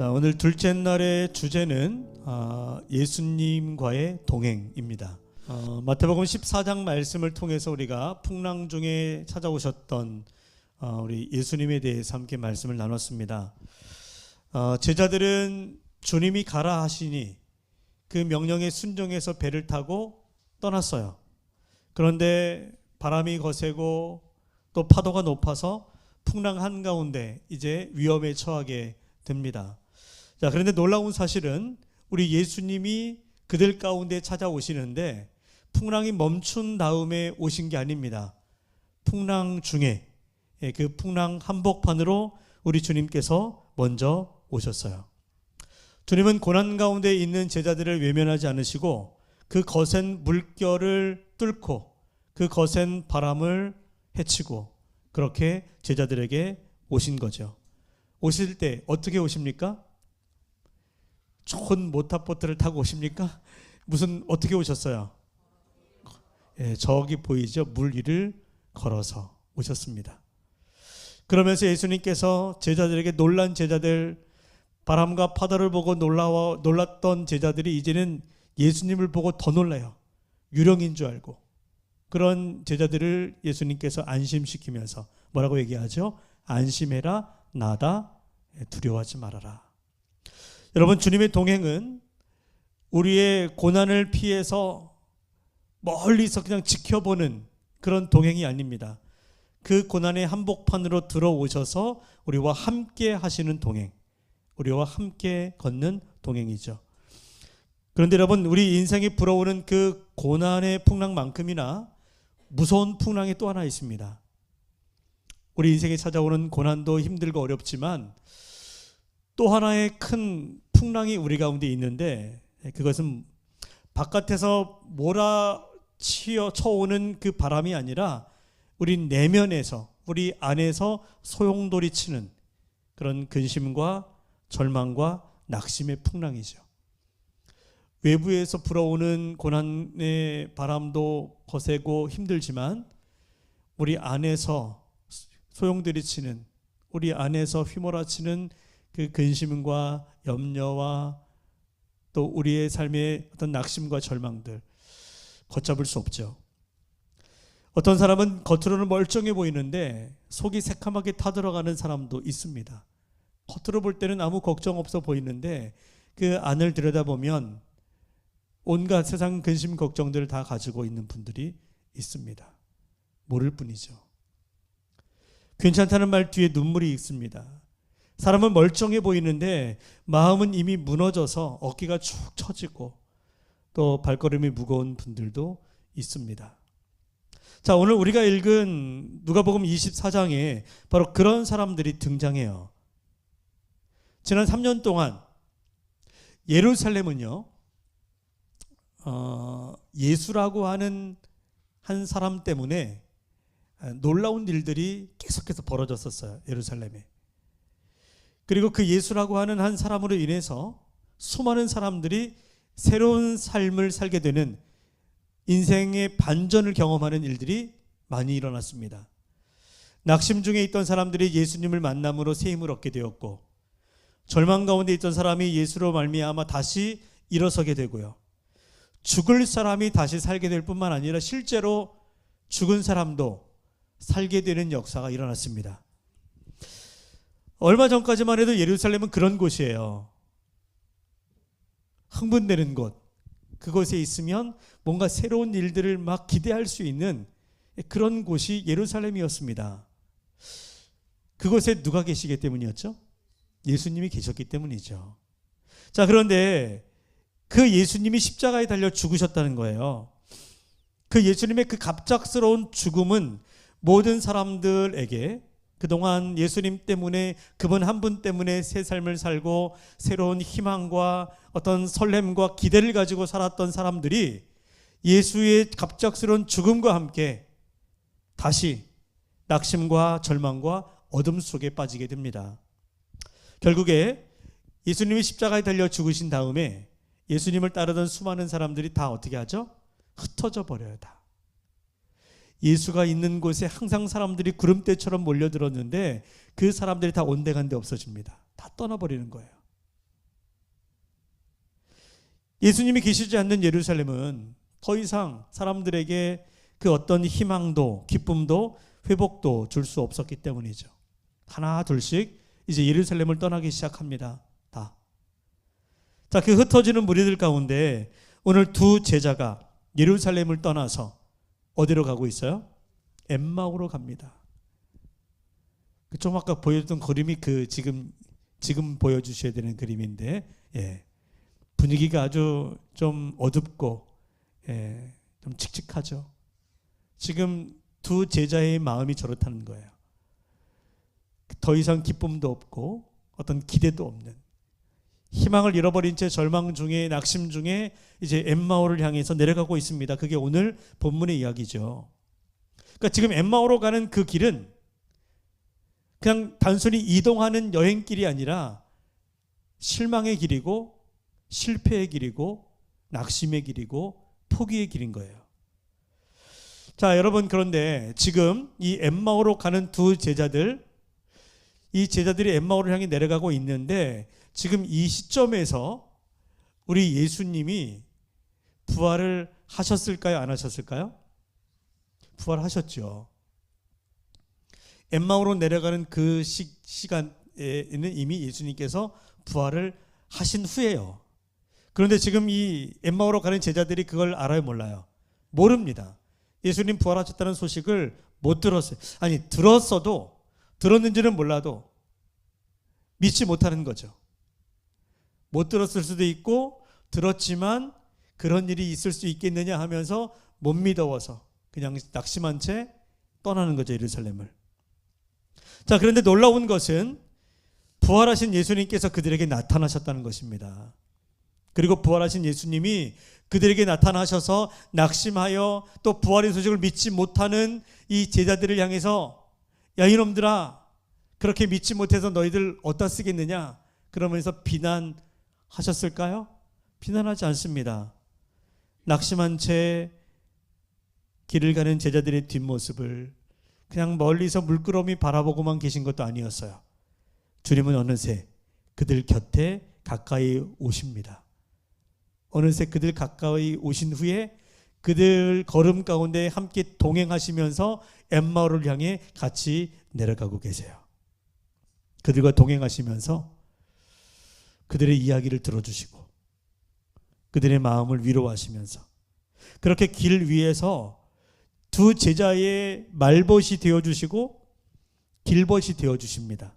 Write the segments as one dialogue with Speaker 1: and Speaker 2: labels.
Speaker 1: 자, 오늘 둘째 날의 주제는 예수님과의 동행입니다. 마태복음 14장 말씀을 통해서 우리가 풍랑 중에 찾아오셨던 우리 예수님에 대해서 함께 말씀을 나눴습니다. 제자들은 주님이 가라 하시니 그 명령에 순종해서 배를 타고 떠났어요. 그런데 바람이 거세고 또 파도가 높아서 풍랑 한가운데 이제 위험에 처하게 됩니다. 자, 그런데 놀라운 사실은 우리 예수님이 그들 가운데 찾아오시는데 풍랑이 멈춘 다음에 오신 게 아닙니다. 풍랑 중에 그 풍랑 한복판으로 우리 주님께서 먼저 오셨어요. 주님은 고난 가운데 있는 제자들을 외면하지 않으시고 그 거센 물결을 뚫고 그 거센 바람을 헤치고 그렇게 제자들에게 오신 거죠. 오실 때 어떻게 오십니까? 좋은 모터보트를 타고 오십니까? 어떻게 오셨어요? 저기 보이죠? 물 위를 걸어서 오셨습니다. 그러면서 예수님께서 제자들에게 놀란 제자들, 바람과 파도를 보고 놀랐던 제자들이 이제는 예수님을 보고 더 놀라요. 유령인 줄 알고. 그런 제자들을 예수님께서 안심시키면서 뭐라고 얘기하죠? 안심해라, 나다, 두려워하지 말아라. 여러분, 주님의 동행은 우리의 고난을 피해서 멀리서 그냥 지켜보는 그런 동행이 아닙니다. 그 고난의 한복판으로 들어오셔서 우리와 함께 하시는 동행, 우리와 함께 걷는 동행이죠. 그런데 여러분, 우리 인생에 불어오는 그 고난의 풍랑만큼이나 무서운 풍랑이 또 하나 있습니다. 우리 인생에 찾아오는 고난도 힘들고 어렵지만 또 하나의 큰 풍랑이 우리 가운데 있는데 그것은 바깥에서 몰아쳐오는 그 바람이 아니라 우리 내면에서, 우리 안에서 소용돌이치는 그런 근심과 절망과 낙심의 풍랑이죠. 외부에서 불어오는 고난의 바람도 거세고 힘들지만 우리 안에서 소용돌이치는, 우리 안에서 휘몰아치는 그 근심과 염려와 또 우리의 삶의 어떤 낙심과 절망들 걷잡을 수 없죠. 어떤 사람은 겉으로는 멀쩡해 보이는데 속이 새카맣게 타들어가는 사람도 있습니다. 겉으로 볼 때는 아무 걱정 없어 보이는데 그 안을 들여다보면 온갖 세상 근심 걱정들을 다 가지고 있는 분들이 있습니다. 모를 뿐이죠. 괜찮다는 말 뒤에 눈물이 있습니다. 사람은 멀쩡해 보이는데 마음은 이미 무너져서 어깨가 축 처지고 또 발걸음이 무거운 분들도 있습니다. 자, 오늘 우리가 읽은 누가복음 24장에 바로 그런 사람들이 등장해요. 지난 3년 동안 예루살렘은요, 예수라고 하는 한 사람 때문에 놀라운 일들이 계속해서 벌어졌었어요. 예루살렘에. 그리고 그 예수라고 하는 한 사람으로 인해서 수많은 사람들이 새로운 삶을 살게 되는 인생의 반전을 경험하는 일들이 많이 일어났습니다. 낙심 중에 있던 사람들이 예수님을 만남으로 새 힘을 얻게 되었고, 절망 가운데 있던 사람이 예수로 말미암아 다시 일어서게 되고요. 죽을 사람이 다시 살게 될 뿐만 아니라 실제로 죽은 사람도 살게 되는 역사가 일어났습니다. 얼마 전까지만 해도 예루살렘은 그런 곳이에요. 흥분되는 곳. 그곳에 있으면 뭔가 새로운 일들을 막 기대할 수 있는 그런 곳이 예루살렘이었습니다. 그곳에 누가 계시기 때문이었죠? 예수님이 계셨기 때문이죠. 자, 그런데 그 예수님이 십자가에 달려 죽으셨다는 거예요. 그 예수님의 그 갑작스러운 죽음은 모든 사람들에게 그동안 예수님 때문에, 그분 한 분 때문에 새 삶을 살고 새로운 희망과 어떤 설렘과 기대를 가지고 살았던 사람들이 예수의 갑작스러운 죽음과 함께 다시 낙심과 절망과 어둠 속에 빠지게 됩니다. 결국에 예수님이 십자가에 달려 죽으신 다음에 예수님을 따르던 수많은 사람들이 다 어떻게 하죠? 흩어져 버려요. 다. 예수가 있는 곳에 항상 사람들이 구름대처럼 몰려들었는데 그 사람들이 다 온데간데 없어집니다. 다 떠나버리는 거예요. 예수님이 계시지 않는 예루살렘은 더 이상 사람들에게 그 어떤 희망도 기쁨도 회복도 줄 수 없었기 때문이죠. 하나 둘씩 이제 예루살렘을 떠나기 시작합니다. 다. 자, 그 흩어지는 무리들 가운데 오늘 두 제자가 예루살렘을 떠나서 어디로 가고 있어요? 엠마오로 갑니다. 좀 아까 보여줬던 그림이 그 지금 보여주셔야 되는 그림인데, 예. 분위기가 아주 좀 어둡고, 예, 좀 칙칙하죠. 지금 두 제자의 마음이 저렇다는 거예요. 더 이상 기쁨도 없고 어떤 기대도 없는, 희망을 잃어버린 채 절망 중에 낙심 중에 이제 엠마오를 향해서 내려가고 있습니다. 그게 오늘 본문의 이야기죠. 그러니까 지금 엠마오로 가는 그 길은 그냥 단순히 이동하는 여행길이 아니라 실망의 길이고 실패의 길이고 낙심의 길이고 포기의 길인 거예요. 자, 여러분, 그런데 지금 이 엠마오로 가는 두 제자들, 이 제자들이 엠마오를 향해 내려가고 있는데 지금 이 시점에서 우리 예수님이 부활을 하셨을까요? 안 하셨을까요? 부활하셨죠. 엠마오로 내려가는 그 시간에는 이미 예수님께서 부활을 하신 후에요. 그런데 지금 이 엠마오로 가는 제자들이 그걸 알아요, 몰라요? 모릅니다. 예수님 부활하셨다는 소식을 못 들었어요. 아니, 들었는지는 몰라도 믿지 못하는 거죠. 못 들었을 수도 있고 들었지만 그런 일이 있을 수 있겠느냐 하면서 못 믿어서 그냥 낙심한 채 떠나는 거죠, 예루살렘을. 자, 그런데 놀라운 것은 부활하신 예수님께서 그들에게 나타나셨다는 것입니다. 그리고 부활하신 예수님이 그들에게 나타나셔서 낙심하여 또 부활의 소식을 믿지 못하는 이 제자들을 향해서 야, 이놈들아, 그렇게 믿지 못해서 너희들 어디다 쓰겠느냐 그러면서 비난하셨을까요? 비난하지 않습니다. 낙심한 채 길을 가는 제자들의 뒷모습을 그냥 멀리서 물끄러미 바라보고만 계신 것도 아니었어요. 주님은 어느새 그들 곁에 가까이 오십니다. 어느새 그들 가까이 오신 후에 그들 걸음 가운데 함께 동행하시면서 엠마오를 향해 같이 내려가고 계세요. 그들과 동행하시면서 그들의 이야기를 들어주시고 그들의 마음을 위로하시면서 그렇게 길 위에서 두 제자의 말벗이 되어주시고 길벗이 되어주십니다.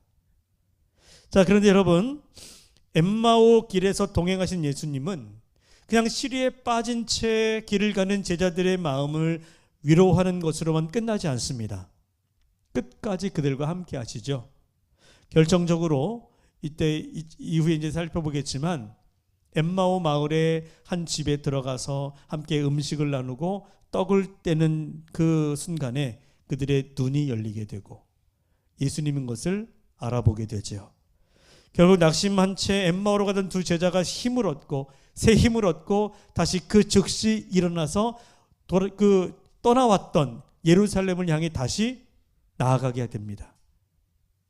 Speaker 1: 자, 그런데 여러분, 엠마오 길에서 동행하신 예수님은 그냥 시리에 빠진 채 길을 가는 제자들의 마음을 위로하는 것으로만 끝나지 않습니다. 끝까지 그들과 함께 하시죠. 결정적으로 이때 이후에 이제 살펴보겠지만 엠마오 마을의 한 집에 들어가서 함께 음식을 나누고 떡을 떼는 그 순간에 그들의 눈이 열리게 되고 예수님인 것을 알아보게 되죠. 결국 낙심한 채 엠마오로 가던 두 제자가 힘을 얻고 새 힘을 얻고 다시 그 즉시 일어나서 떠나왔던 예루살렘을 향해 다시 나아가게 됩니다.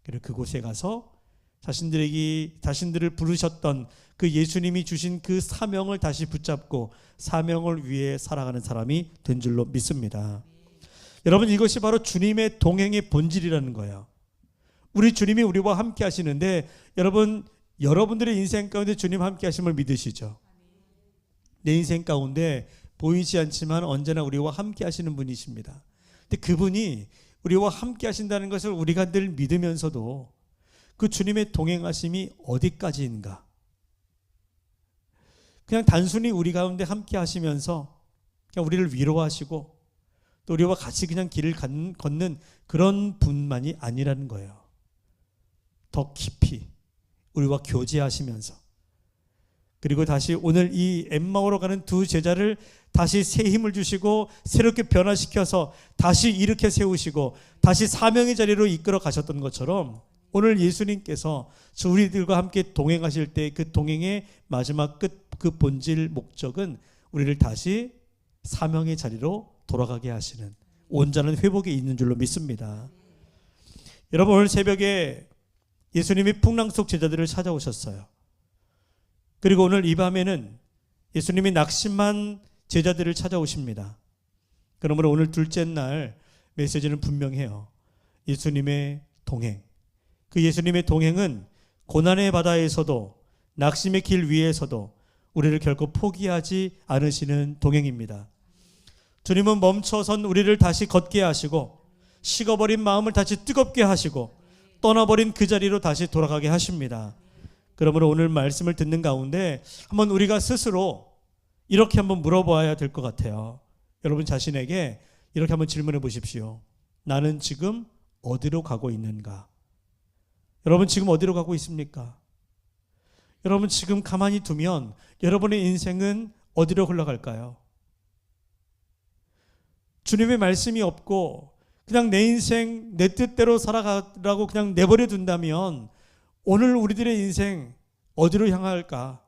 Speaker 1: 그리고 그곳에 가서 자신들을 부르셨던 그 예수님이 주신 그 사명을 다시 붙잡고 사명을 위해 살아가는 사람이 된 줄로 믿습니다. 여러분, 이것이 바로 주님의 동행의 본질이라는 거예요. 우리 주님이 우리와 함께 하시는데 여러분들의 인생 가운데 주님 함께 하심을 믿으시죠? 내 인생 가운데 보이지 않지만 언제나 우리와 함께 하시는 분이십니다. 근데 그분이 우리와 함께 하신다는 것을 우리가 늘 믿으면서도 그 주님의 동행하심이 어디까지인가? 그냥 단순히 우리 가운데 함께 하시면서 그냥 우리를 위로하시고 또 우리와 같이 그냥 길을 걷는 그런 분만이 아니라는 거예요. 더 깊이 우리와 교제하시면서 그리고 다시 오늘 이 엠마오로 가는 두 제자를 다시 새 힘을 주시고 새롭게 변화시켜서 다시 일으켜 세우시고 다시 사명의 자리로 이끌어 가셨던 것처럼 오늘 예수님께서 우리들과 함께 동행하실 때 그 동행의 마지막 끝, 그 본질 목적은 우리를 다시 사명의 자리로 돌아가게 하시는 온전한 회복에 있는 줄로 믿습니다. 여러분, 오늘 새벽에 예수님이 풍랑 속 제자들을 찾아오셨어요. 그리고 오늘 이 밤에는 예수님이 낙심한 제자들을 찾아오십니다. 그러므로 오늘 둘째 날 메시지는 분명해요. 예수님의 동행. 그 예수님의 동행은 고난의 바다에서도 낙심의 길 위에서도 우리를 결코 포기하지 않으시는 동행입니다. 주님은 멈춰선 우리를 다시 걷게 하시고 식어버린 마음을 다시 뜨겁게 하시고 떠나버린 그 자리로 다시 돌아가게 하십니다. 그러므로 오늘 말씀을 듣는 가운데 한번 우리가 스스로 이렇게 한번 물어봐야 될 것 같아요. 여러분 자신에게 이렇게 한번 질문해 보십시오. 나는 지금 어디로 가고 있는가? 여러분 지금 어디로 가고 있습니까? 여러분 지금 가만히 두면 여러분의 인생은 어디로 흘러갈까요? 주님의 말씀이 없고 그냥 내 인생 내 뜻대로 살아가라고 그냥 내버려 둔다면 오늘 우리들의 인생 어디로 향할까?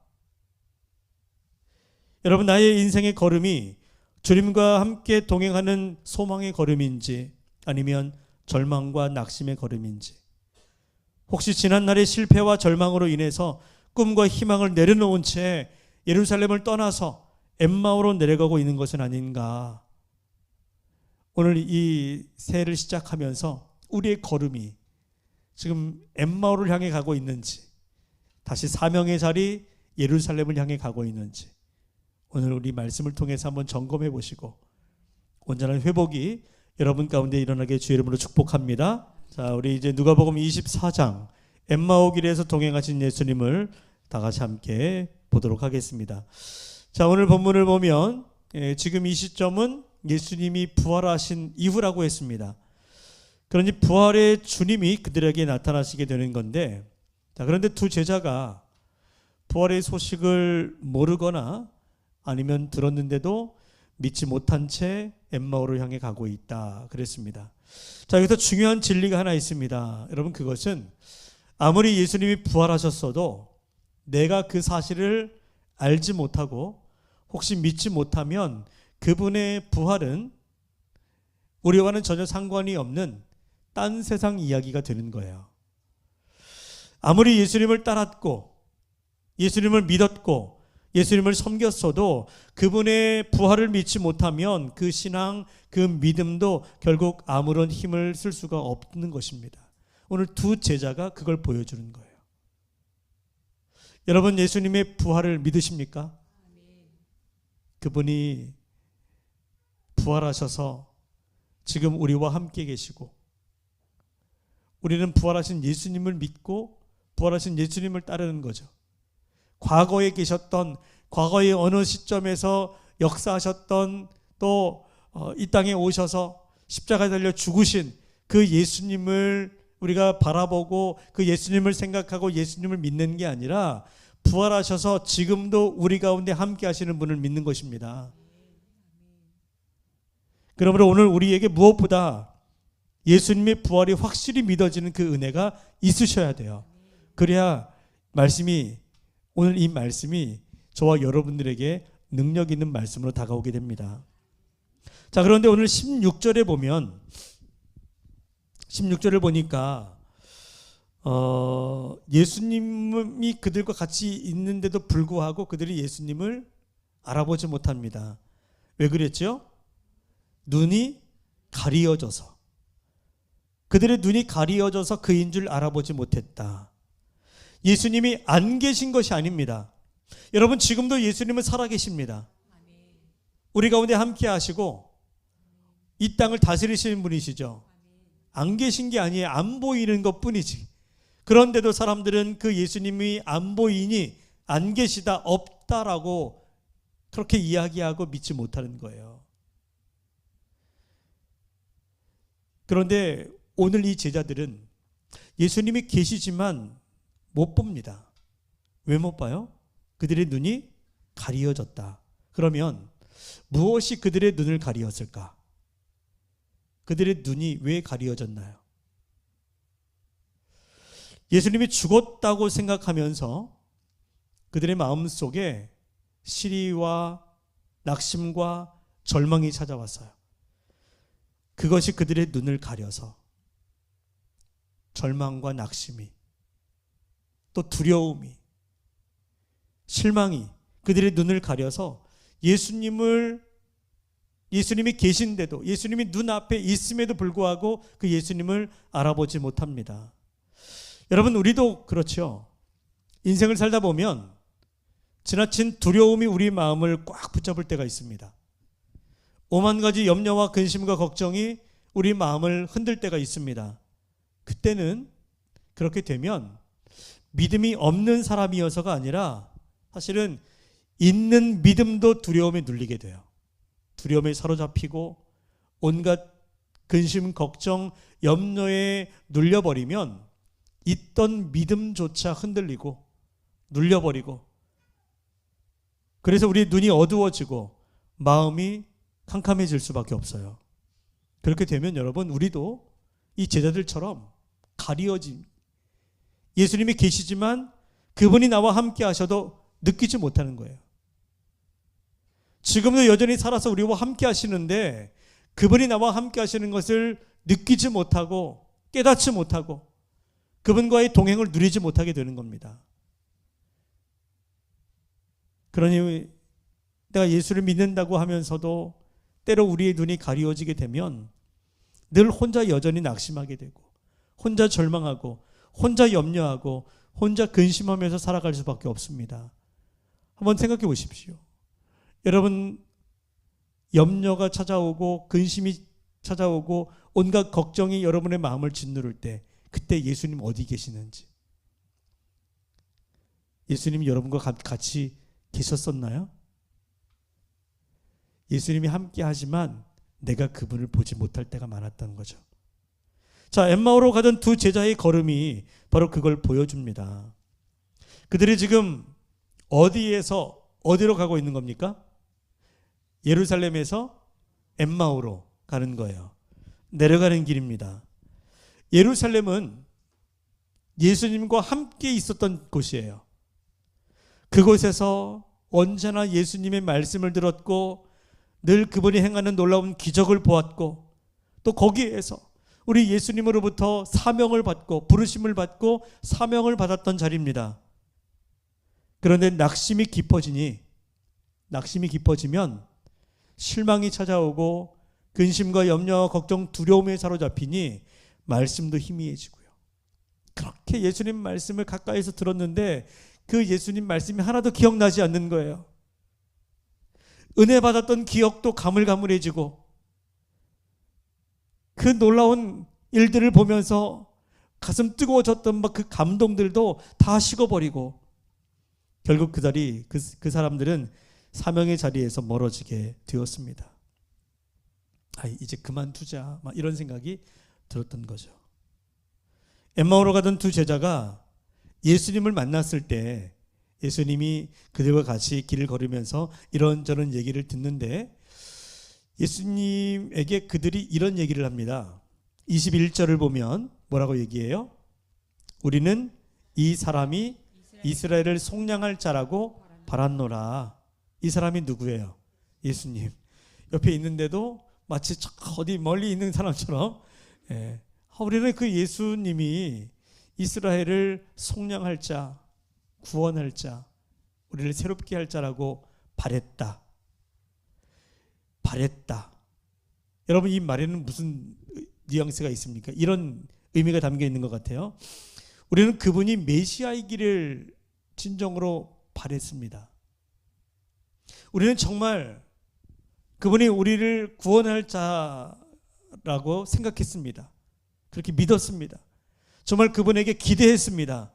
Speaker 1: 여러분 나의 인생의 걸음이 주님과 함께 동행하는 소망의 걸음인지 아니면 절망과 낙심의 걸음인지, 혹시 지난날의 실패와 절망으로 인해서 꿈과 희망을 내려놓은 채 예루살렘을 떠나서 엠마오로 내려가고 있는 것은 아닌가? 오늘 이 새해를 시작하면서 우리의 걸음이 지금 엠마오를 향해 가고 있는지, 다시 사명의 자리 예루살렘을 향해 가고 있는지 오늘 우리 말씀을 통해서 한번 점검해 보시고 온전한 회복이 여러분 가운데 일어나게 주의 이름으로 축복합니다. 자, 우리 이제 누가복음 24장 엠마오 길에서 동행하신 예수님을 다 같이 함께 보도록 하겠습니다. 자, 오늘 본문을 보면 지금 이 시점은 예수님이 부활하신 이후라고 했습니다. 그러니 부활의 주님이 그들에게 나타나시게 되는 건데, 자, 그런데 두 제자가 부활의 소식을 모르거나 아니면 들었는데도 믿지 못한 채 엠마오를 향해 가고 있다 그랬습니다. 자, 여기서 중요한 진리가 하나 있습니다. 여러분, 그것은 아무리 예수님이 부활하셨어도 내가 그 사실을 알지 못하고 혹시 믿지 못하면 그분의 부활은 우리와는 전혀 상관이 없는 딴 세상 이야기가 되는 거예요. 아무리 예수님을 따랐고 예수님을 믿었고 예수님을 섬겼어도 그분의 부활을 믿지 못하면 그 신앙, 그 믿음도 결국 아무런 힘을 쓸 수가 없는 것입니다. 오늘 두 제자가 그걸 보여주는 거예요. 여러분, 예수님의 부활을 믿으십니까? 그분이 부활하셔서 지금 우리와 함께 계시고 우리는 부활하신 예수님을 믿고 부활하신 예수님을 따르는 거죠. 과거에 계셨던, 과거의 어느 시점에서 역사하셨던, 또 이 땅에 오셔서 십자가에 달려 죽으신 그 예수님을 우리가 바라보고 그 예수님을 생각하고 예수님을 믿는 게 아니라 부활하셔서 지금도 우리 가운데 함께 하시는 분을 믿는 것입니다. 그러므로 오늘 우리에게 무엇보다 예수님의 부활이 확실히 믿어지는 그 은혜가 있으셔야 돼요. 그래야 오늘 이 말씀이 저와 여러분들에게 능력 있는 말씀으로 다가오게 됩니다. 자, 그런데 오늘 16절에 보면 16절을 보니까 예수님이 그들과 같이 있는데도 불구하고 그들이 예수님을 알아보지 못합니다. 왜 그랬죠? 눈이 가리어져서, 그들의 눈이 가리어져서 그인 줄 알아보지 못했다. 예수님이 안 계신 것이 아닙니다. 여러분, 지금도 예수님은 살아계십니다. 우리 가운데 함께 하시고 이 땅을 다스리시는 분이시죠. 안 계신 게 아니에요. 안 보이는 것 뿐이지. 그런데도 사람들은 그 예수님이 안 보이니 안 계시다, 없다라고 그렇게 이야기하고 믿지 못하는 거예요. 그런데 오늘 이 제자들은 예수님이 계시지만 못 봅니다. 왜 못 봐요? 그들의 눈이 가리어졌다. 그러면 무엇이 그들의 눈을 가리었을까? 그들의 눈이 왜 가리어졌나요? 예수님이 죽었다고 생각하면서 그들의 마음속에 시리와 낙심과 절망이 찾아왔어요. 그것이 그들의 눈을 가려서 절망과 낙심이, 또 두려움이, 실망이 그들의 눈을 가려서 예수님이 계신데도, 예수님이 눈앞에 있음에도 불구하고 그 예수님을 알아보지 못합니다. 여러분, 우리도 그렇죠. 인생을 살다 보면 지나친 두려움이 우리 마음을 꽉 붙잡을 때가 있습니다. 오만 가지 염려와 근심과 걱정이 우리 마음을 흔들 때가 있습니다. 그때는, 그렇게 되면 믿음이 없는 사람이어서가 아니라 사실은 있는 믿음도 두려움에 눌리게 돼요. 두려움에 사로잡히고 온갖 근심, 걱정, 염려에 눌려버리면 있던 믿음조차 흔들리고 눌려버리고, 그래서 우리 눈이 어두워지고 마음이 캄캄해질 수밖에 없어요. 그렇게 되면 여러분, 우리도 이 제자들처럼 가리워진, 예수님이 계시지만 그분이 나와 함께 하셔도 느끼지 못하는 거예요. 지금도 여전히 살아서 우리와 함께 하시는데 그분이 나와 함께 하시는 것을 느끼지 못하고 깨닫지 못하고 그분과의 동행을 누리지 못하게 되는 겁니다. 그러니 내가 예수를 믿는다고 하면서도 때로 우리의 눈이 가리워지게 되면 늘 혼자 여전히 낙심하게 되고 혼자 절망하고 혼자 염려하고 혼자 근심하면서 살아갈 수밖에 없습니다. 한번 생각해 보십시오. 여러분, 염려가 찾아오고 근심이 찾아오고 온갖 걱정이 여러분의 마음을 짓누를 때 그때 예수님 어디 계시는지, 예수님이 여러분과 같이 계셨었나요? 예수님이 함께 하지만 내가 그분을 보지 못할 때가 많았다는 거죠. 자, 엠마오로 가던 두 제자의 걸음이 바로 그걸 보여줍니다. 그들이 지금 어디에서 어디로 가고 있는 겁니까? 예루살렘에서 엠마오로 가는 거예요. 내려가는 길입니다. 예루살렘은 예수님과 함께 있었던 곳이에요. 그곳에서 언제나 예수님의 말씀을 들었고 늘 그분이 행하는 놀라운 기적을 보았고 또 거기에서 우리 예수님으로부터 사명을 받고 부르심을 받고 사명을 받았던 자리입니다. 그런데 낙심이 깊어지면 실망이 찾아오고 근심과 염려와 걱정, 두려움에 사로잡히니 말씀도 희미해지고요. 그렇게 예수님 말씀을 가까이서 들었는데 그 예수님 말씀이 하나도 기억나지 않는 거예요. 은혜 받았던 기억도 가물가물해지고 그 놀라운 일들을 보면서 가슴 뜨거워졌던 그 감동들도 다 식어버리고 결국 그 사람들은 사명의 자리에서 멀어지게 되었습니다. 이제 그만두자, 이런 생각이 들었던 거죠. 엠마오로 가던 두 제자가 예수님을 만났을 때 예수님이 그들과 같이 길을 걸으면서 이런저런 얘기를 듣는데 예수님에게 그들이 이런 얘기를 합니다. 21절을 보면 뭐라고 얘기해요? 우리는 이 사람이 이스라엘을 속량할 자라고 바랐노라. 이 사람이 누구예요? 예수님. 옆에 있는데도 마치 어디 멀리 있는 사람처럼 우리는 그 예수님이 이스라엘을 속량할 자, 구원할 자, 우리를 새롭게 할 자라고 바랬다. 여러분, 이 말에는 무슨 뉘앙스가 있습니까? 이런 의미가 담겨 있는 것 같아요. 우리는 그분이 메시아이기를 진정으로 바랬습니다. 우리는 정말 그분이 우리를 구원할 자라고 생각했습니다. 그렇게 믿었습니다. 정말 그분에게 기대했습니다.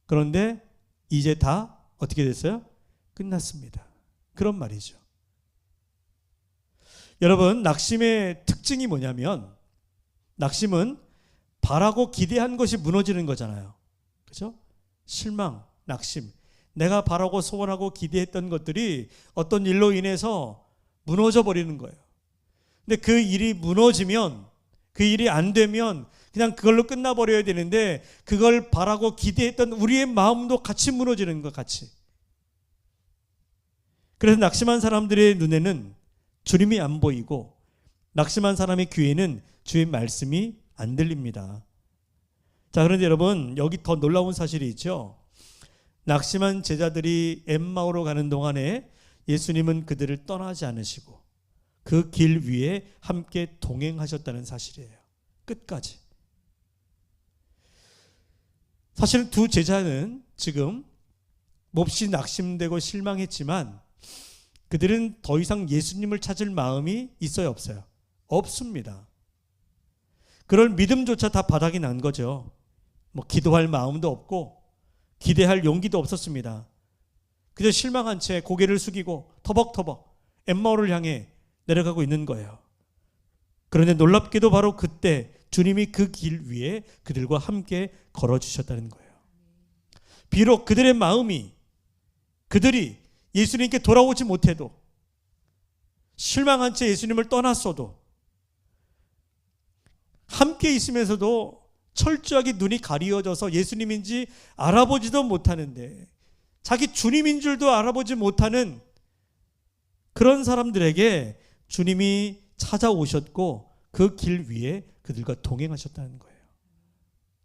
Speaker 1: 그런데 이제 다 어떻게 됐어요? 끝났습니다. 그런 말이죠. 여러분, 낙심의 특징이 뭐냐면 낙심은 바라고 기대한 것이 무너지는 거잖아요. 그렇죠? 실망, 낙심. 내가 바라고 소원하고 기대했던 것들이 어떤 일로 인해서 무너져 버리는 거예요. 근데 그 일이 무너지면, 그 일이 안 되면 그냥 그걸로 끝나버려야 되는데 그걸 바라고 기대했던 우리의 마음도 같이 무너지는 것 같이. 그래서 낙심한 사람들의 눈에는 주님이 안 보이고 낙심한 사람의 귀에는 주의 말씀이 안 들립니다. 자, 그런데 여러분, 여기 더 놀라운 사실이 있죠. 낙심한 제자들이 엠마오로 가는 동안에 예수님은 그들을 떠나지 않으시고 그 길 위에 함께 동행하셨다는 사실이에요. 끝까지. 사실은 두 제자는 지금 몹시 낙심되고 실망했지만 그들은 더 이상 예수님을 찾을 마음이 있어요, 없어요? 없습니다. 그럴 믿음조차 다 바닥이 난 거죠. 기도할 마음도 없고 기대할 용기도 없었습니다. 그저 실망한 채 고개를 숙이고 터벅터벅 엠마오를 향해 내려가고 있는 거예요. 그런데 놀랍게도 바로 그때 주님이 그 길 위에 그들과 함께 걸어주셨다는 거예요. 비록 그들의 마음이 그들이 예수님께 돌아오지 못해도 실망한 채 예수님을 떠났어도 함께 있으면서도 철저하게 눈이 가리워져서 예수님인지 알아보지도 못하는데 자기 주님인 줄도 알아보지 못하는 그런 사람들에게 주님이 찾아오셨고 그 길 위에 그들과 동행하셨다는 거예요.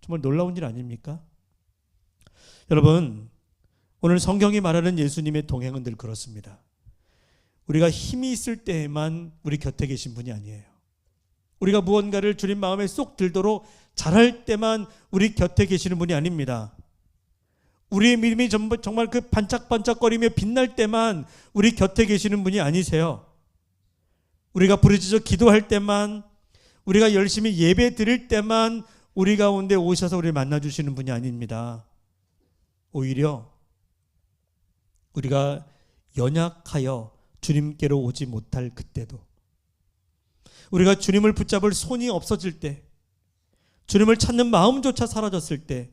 Speaker 1: 정말 놀라운 일 아닙니까? 여러분, 오늘 성경이 말하는 예수님의 동행은 늘 그렇습니다. 우리가 힘이 있을 때에만 우리 곁에 계신 분이 아니에요. 우리가 무언가를 주님 마음에 쏙 들도록 잘할 때만 우리 곁에 계시는 분이 아닙니다. 우리의 믿음이 정말 그 반짝반짝거리며 빛날 때만 우리 곁에 계시는 분이 아니세요. 우리가 부르짖어 기도할 때만, 우리가 열심히 예배 드릴 때만 우리 가운데 오셔서 우리를 만나주시는 분이 아닙니다. 오히려 우리가 연약하여 주님께로 오지 못할 그때도, 우리가 주님을 붙잡을 손이 없어질 때, 주님을 찾는 마음조차 사라졌을 때,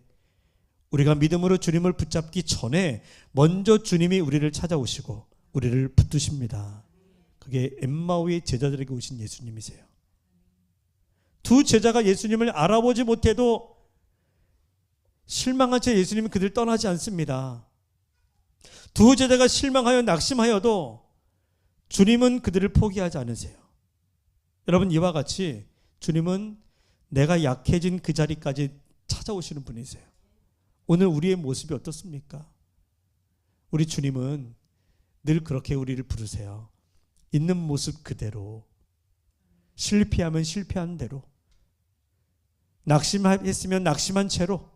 Speaker 1: 우리가 믿음으로 주님을 붙잡기 전에 먼저 주님이 우리를 찾아오시고 우리를 붙드십니다. 그게 엠마오의 제자들에게 오신 예수님이세요. 두 제자가 예수님을 알아보지 못해도 실망한 채 예수님은 그들을 떠나지 않습니다. 두 제자가 실망하여 낙심하여도 주님은 그들을 포기하지 않으세요. 여러분, 이와 같이 주님은 내가 약해진 그 자리까지 찾아오시는 분이세요. 오늘 우리의 모습이 어떻습니까? 우리 주님은 늘 그렇게 우리를 부르세요. 있는 모습 그대로, 실패하면 실패한 대로, 낙심했으면 낙심한 채로,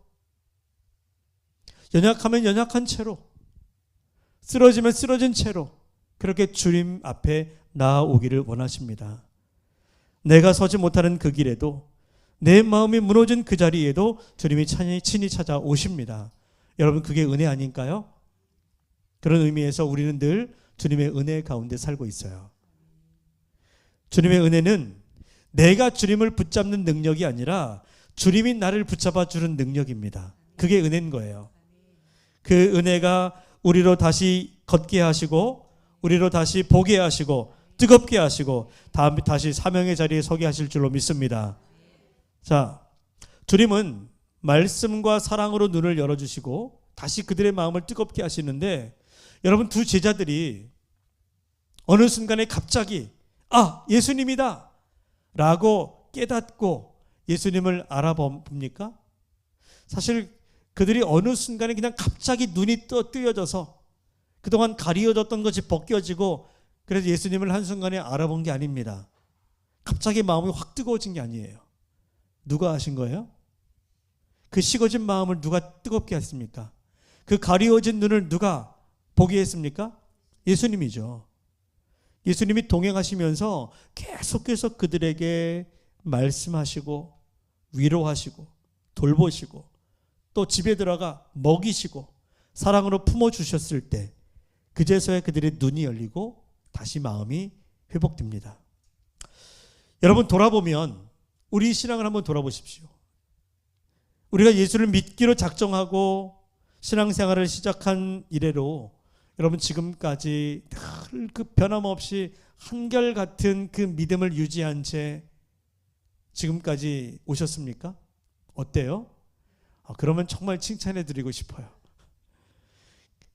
Speaker 1: 연약하면 연약한 채로, 쓰러지면 쓰러진 채로 그렇게 주님 앞에 나아오기를 원하십니다. 내가 서지 못하는 그 길에도, 내 마음이 무너진 그 자리에도 주님이 친히 찾아오십니다. 여러분, 그게 은혜 아닌가요? 그런 의미에서 우리는 늘 주님의 은혜 가운데 살고 있어요. 주님의 은혜는 내가 주님을 붙잡는 능력이 아니라 주님이 나를 붙잡아 주는 능력입니다. 그게 은혜인 거예요. 그 은혜가 우리로 다시 걷게 하시고, 우리로 다시 보게 하시고, 뜨겁게 하시고, 다시 사명의 자리에 서게 하실 줄로 믿습니다. 자, 주님은 말씀과 사랑으로 눈을 열어주시고 다시 그들의 마음을 뜨겁게 하시는데, 여러분, 두 제자들이 어느 순간에 갑자기 예수님이다 라고 깨닫고 예수님을 알아봅니까? 사실 그들이 어느 순간에 그냥 갑자기 눈이 뜨여져서 그동안 가리워졌던 것이 벗겨지고 그래서 예수님을 한순간에 알아본 게 아닙니다. 갑자기 마음이 확 뜨거워진 게 아니에요. 누가 하신 거예요? 그 식어진 마음을 누가 뜨겁게 했습니까? 그 가리워진 눈을 누가 보게 했습니까? 예수님이죠. 예수님이 동행하시면서 계속해서 그들에게 말씀하시고 위로하시고 돌보시고 또 집에 들어가 먹이시고 사랑으로 품어주셨을 때 그제서야 그들의 눈이 열리고 다시 마음이 회복됩니다. 여러분, 돌아보면 우리 신앙을 한번 돌아보십시오. 우리가 예수를 믿기로 작정하고 신앙생활을 시작한 이래로 여러분, 지금까지 늘 그 변함없이 한결같은 그 믿음을 유지한 채 지금까지 오셨습니까? 어때요? 그러면 정말 칭찬해 드리고 싶어요.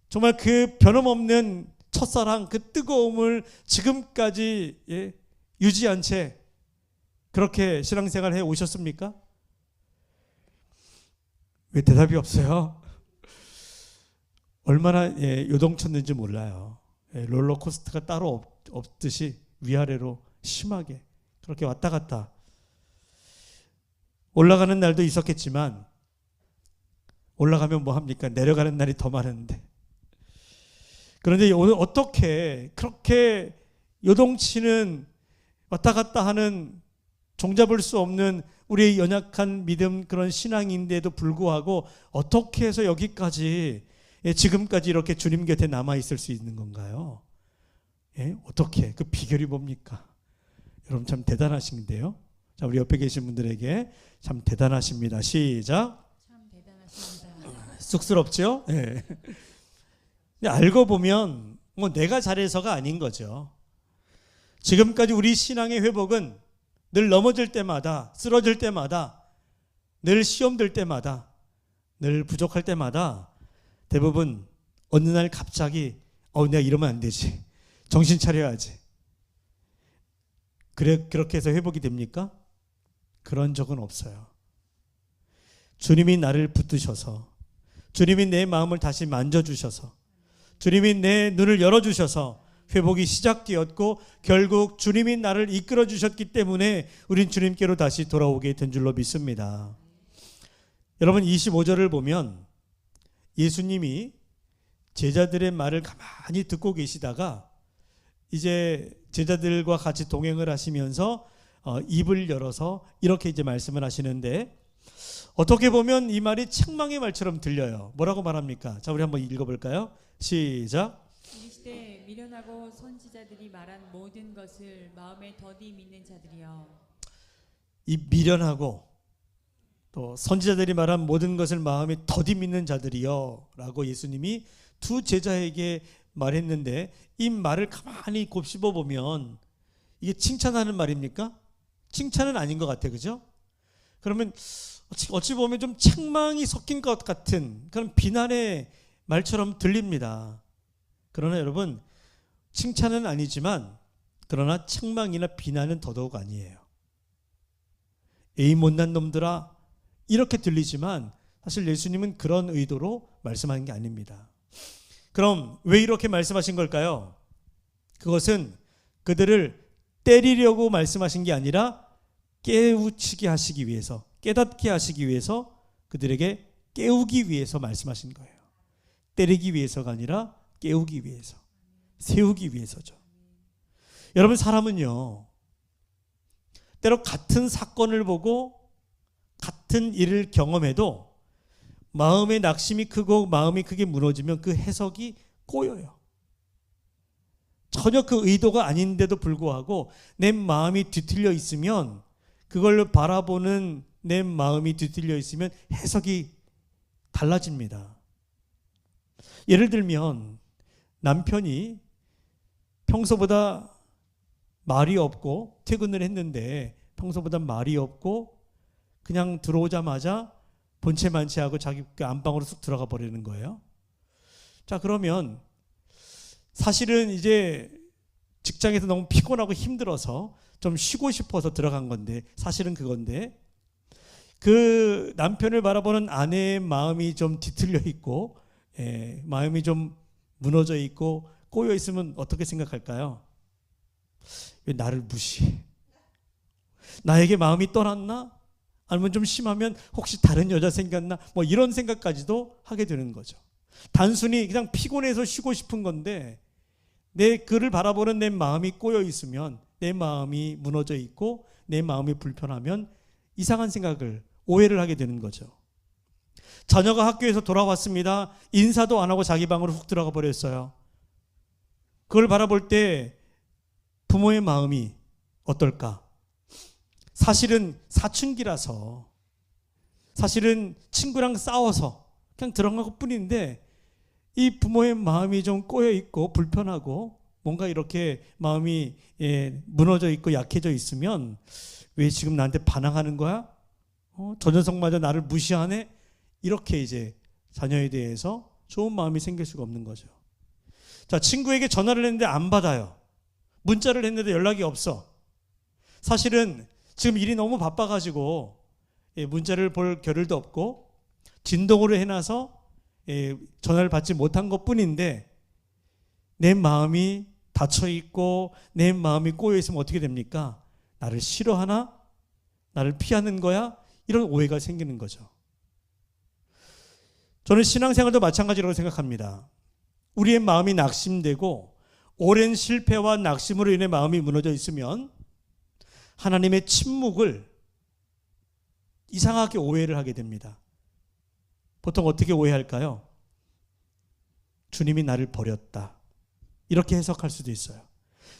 Speaker 1: 정말 그 변함없는 첫사랑, 그 뜨거움을 지금까지 유지한 채 그렇게 신앙생활 해 오셨습니까? 왜 대답이 없어요? 얼마나 요동쳤는지 몰라요. 롤러코스터가 따로 없듯이 위아래로 심하게 그렇게 왔다 갔다. 올라가는 날도 있었겠지만 올라가면 뭐 합니까? 내려가는 날이 더 많은데. 그런데 오늘 어떻게 그렇게 요동치는 왔다 갔다 하는 종잡을 수 없는 우리의 연약한 믿음 그런 신앙인데도 불구하고 어떻게 해서 여기까지 지금까지 이렇게 주님 곁에 남아있을 수 있는 건가요? 어떻게? 그 비결이 뭡니까? 여러분 참 대단하신데요. 자, 우리 옆에 계신 분들에게 참 대단하십니다. 시작.
Speaker 2: 참 대단하십니다.
Speaker 1: 쑥스럽죠? 네. 알고 보면 뭐 내가 잘해서가 아닌 거죠. 지금까지 우리 신앙의 회복은 늘 넘어질 때마다, 쓰러질 때마다, 늘 시험 들 때마다, 늘 부족할 때마다 대부분 어느 날 갑자기 내가 이러면 안 되지. 정신 차려야지. 그렇게 해서 회복이 됩니까? 그런 적은 없어요. 주님이 나를 붙드셔서, 주님이 내 마음을 다시 만져주셔서, 주님이 내 눈을 열어주셔서 회복이 시작되었고 결국 주님이 나를 이끌어 주셨기 때문에 우린 주님께로 다시 돌아오게 된 줄로 믿습니다. 여러분 25절을 보면 예수님이 제자들의 말을 가만히 듣고 계시다가 이제 제자들과 같이 동행을 하시면서 입을 열어서 이렇게 이제 말씀을 하시는데 어떻게 보면 이 말이 책망의 말처럼 들려요. 뭐라고 말합니까? 자, 우리 한번 읽어볼까요? 시작.
Speaker 2: 이르시되 미련하고 선지자들이 말한 모든 것을 마음에 더디 믿는 자들이여.
Speaker 1: 이 미련하고 또 선지자들이 말한 모든 것을 마음에 더디 믿는 자들이여 라고 예수님이 두 제자에게 말했는데 이 말을 가만히 곱씹어 보면 이게 칭찬하는 말입니까? 칭찬은 아닌 것 같아요. 그죠? 그러면 어찌 보면 좀 책망이 섞인 것 같은 그런 비난의 말처럼 들립니다. 그러나 여러분 칭찬은 아니지만 그러나 책망이나 비난은 더더욱 아니에요. 에이 못난 놈들아 이렇게 들리지만 사실 예수님은 그런 의도로 말씀하는 게 아닙니다. 그럼 왜 이렇게 말씀하신 걸까요? 그것은 그들을 때리려고 말씀하신 게 아니라 깨우치게 하시기 위해서, 깨닫게 하시기 위해서 그들에게 깨우기 위해서 말씀하신 거예요. 때리기 위해서가 아니라 깨우기 위해서, 세우기 위해서죠. 여러분 사람은요 때로 같은 사건을 보고 같은 일을 경험해도 마음의 낙심이 크고 마음이 크게 무너지면 그 해석이 꼬여요. 전혀 그 의도가 아닌데도 불구하고 내 마음이 뒤틀려 있으면 그걸 바라보는 내 마음이 뒤틀려 있으면 해석이 달라집니다. 예를 들면 남편이 평소보다 말이 없고 퇴근을 했는데 평소보다 말이 없고 그냥 들어오자마자 본체만체하고 자기 안방으로 쑥 들어가 버리는 거예요. 자, 그러면 사실은 이제 직장에서 너무 피곤하고 힘들어서 좀 쉬고 싶어서 들어간 건데 사실은 그건데 그 남편을 바라보는 아내의 마음이 좀 뒤틀려 있고 마음이 좀 무너져 있고 꼬여 있으면 어떻게 생각할까요? 왜 나를 무시해? 나에게 마음이 떠났나? 아니면 좀 심하면 혹시 다른 여자 생겼나? 뭐 이런 생각까지도 하게 되는 거죠. 단순히 그냥 피곤해서 쉬고 싶은 건데 내 그를 바라보는 내 마음이 꼬여 있으면 내 마음이 무너져 있고 내 마음이 불편하면 이상한 생각을 오해를 하게 되는 거죠. 자녀가 학교에서 돌아왔습니다. 인사도 안 하고 자기 방으로 훅 들어가 버렸어요. 그걸 바라볼 때 부모의 마음이 어떨까? 사실은 사춘기라서 사실은 친구랑 싸워서 그냥 들어간 것 뿐인데 이 부모의 마음이 좀 꼬여 있고 불편하고 뭔가 이렇게 마음이 무너져 있고 약해져 있으면 왜 지금 나한테 반항하는 거야? 저 녀석마저 나를 무시하네? 이렇게 이제 자녀에 대해서 좋은 마음이 생길 수가 없는 거죠. 자, 친구에게 전화를 했는데 안 받아요. 문자를 했는데 연락이 없어. 사실은 지금 일이 너무 바빠가지고 문자를 볼 겨를도 없고 진동으로 해놔서 전화를 받지 못한 것뿐인데 내 마음이 닫혀 있고 내 마음이 꼬여 있으면 어떻게 됩니까? 나를 싫어하나? 나를 피하는 거야? 이런 오해가 생기는 거죠. 저는 신앙생활도 마찬가지라고 생각합니다. 우리의 마음이 낙심되고 오랜 실패와 낙심으로 인해 마음이 무너져 있으면 하나님의 침묵을 이상하게 오해를 하게 됩니다. 보통 어떻게 오해할까요? 주님이 나를 버렸다. 이렇게 해석할 수도 있어요.